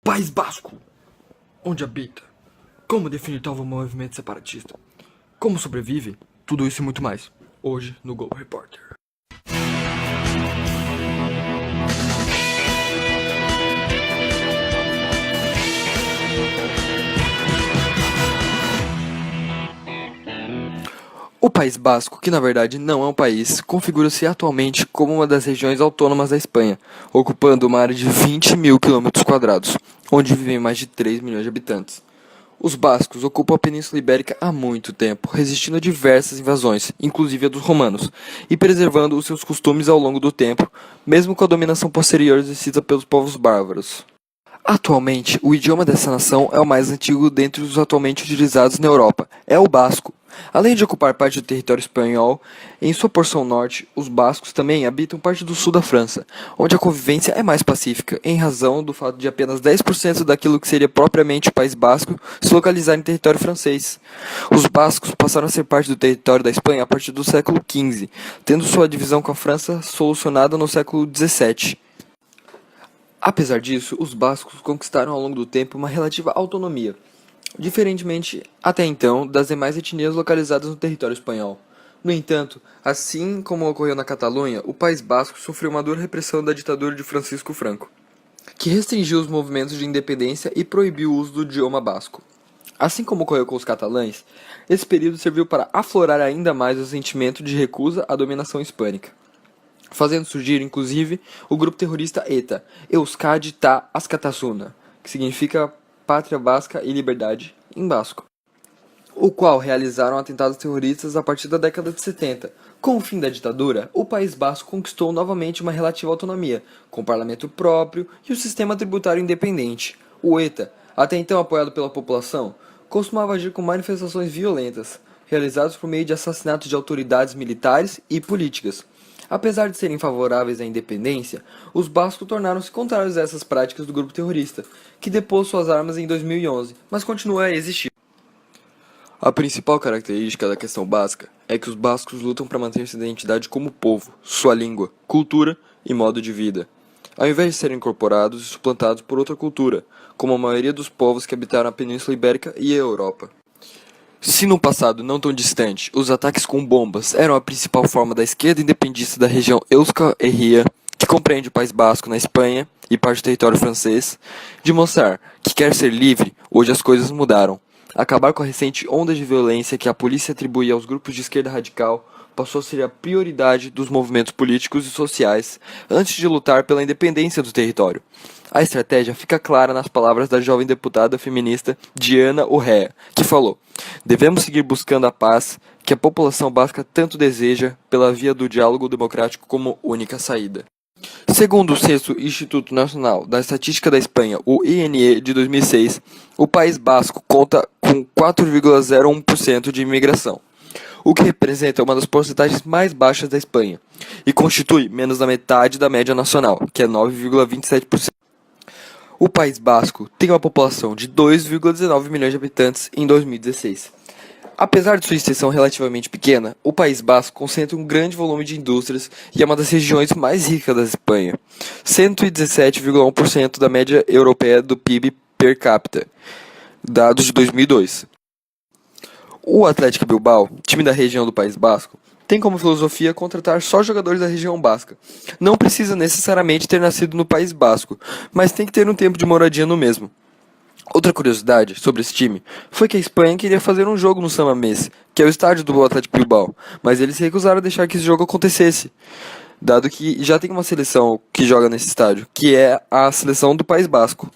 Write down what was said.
País Basco, onde habita, como definir tal movimento separatista, como sobrevive, tudo isso e muito mais, hoje no Globo Repórter. O País Basco, que na verdade não é um país, configura-se atualmente como uma das regiões autônomas da Espanha, ocupando uma área de 20 mil km², onde vivem mais de 3 milhões de habitantes. Os bascos ocupam a Península Ibérica há muito tempo, resistindo a diversas invasões, inclusive a dos romanos, e preservando os seus costumes ao longo do tempo, mesmo com a dominação posterior exercida pelos povos bárbaros. Atualmente, o idioma dessa nação é o mais antigo dentre os atualmente utilizados na Europa, é o basco. Além de ocupar parte do território espanhol, em sua porção norte, os bascos também habitam parte do sul da França, onde a convivência é mais pacífica, em razão do fato de apenas 10% daquilo que seria propriamente o País Basco se localizar em território francês. Os bascos passaram a ser parte do território da Espanha a partir do século XV, tendo sua divisão com a França solucionada no século XVII. Apesar disso, os bascos conquistaram ao longo do tempo uma relativa autonomia, diferentemente até então das demais etnias localizadas no território espanhol. No entanto, assim como ocorreu na Catalunha, o País Basco sofreu uma dura repressão da ditadura de Francisco Franco, que restringiu os movimentos de independência e proibiu o uso do idioma basco. Assim como ocorreu com os catalães, esse período serviu para aflorar ainda mais o sentimento de recusa à dominação hispânica, fazendo surgir, inclusive, o grupo terrorista ETA, Euskadi Ta Askatasuna, que significa Pátria Basca e Liberdade, em basco, o qual realizaram atentados terroristas a partir da década de 70. Com o fim da ditadura, o País Basco conquistou novamente uma relativa autonomia, com parlamento próprio e o sistema tributário independente. O ETA, até então apoiado pela população, costumava agir com manifestações violentas, realizadas por meio de assassinatos de autoridades militares e políticas. Apesar de serem favoráveis à independência, os bascos tornaram-se contrários a essas práticas do grupo terrorista, que depôs suas armas em 2011, mas continua a existir. A principal característica da questão basca é que os bascos lutam para manter sua identidade como povo, sua língua, cultura e modo de vida, ao invés de serem incorporados e suplantados por outra cultura, como a maioria dos povos que habitaram a Península Ibérica e a Europa. Se no passado não tão distante, os ataques com bombas eram a principal forma da esquerda independentista da região Euskal Herria, que compreende o País Basco na Espanha e parte do território francês, de mostrar que quer ser livre, hoje as coisas mudaram. Acabar com a recente onda de violência que a polícia atribuía aos grupos de esquerda radical passou a ser a prioridade dos movimentos políticos e sociais antes de lutar pela independência do território. A estratégia fica clara nas palavras da jovem deputada feminista Diana Urrea, que falou: "Devemos seguir buscando a paz que a população basca tanto deseja pela via do diálogo democrático como única saída." Segundo o Censo Instituto Nacional da Estatística da Espanha, o INE, de 2006, o País Basco conta com 4,01% de imigração, o que representa uma das porcentagens mais baixas da Espanha, e constitui menos da metade da média nacional, que é 9,27%. O País Basco tem uma população de 2,19 milhões de habitantes em 2016. Apesar de sua extensão relativamente pequena, o País Basco concentra um grande volume de indústrias e é uma das regiões mais ricas da Espanha, 117,1% da média europeia do PIB per capita, dados de 2002. O Athletic Bilbao, time da região do País Basco, tem como filosofia contratar só jogadores da região basca. Não precisa necessariamente ter nascido no País Basco, mas tem que ter um tempo de moradia no mesmo. Outra curiosidade sobre esse time foi que a Espanha queria fazer um jogo no San Mamés, que é o estádio do Athletic Bilbao, mas eles se recusaram a deixar que esse jogo acontecesse, dado que já tem uma seleção que joga nesse estádio, que é a seleção do País Basco.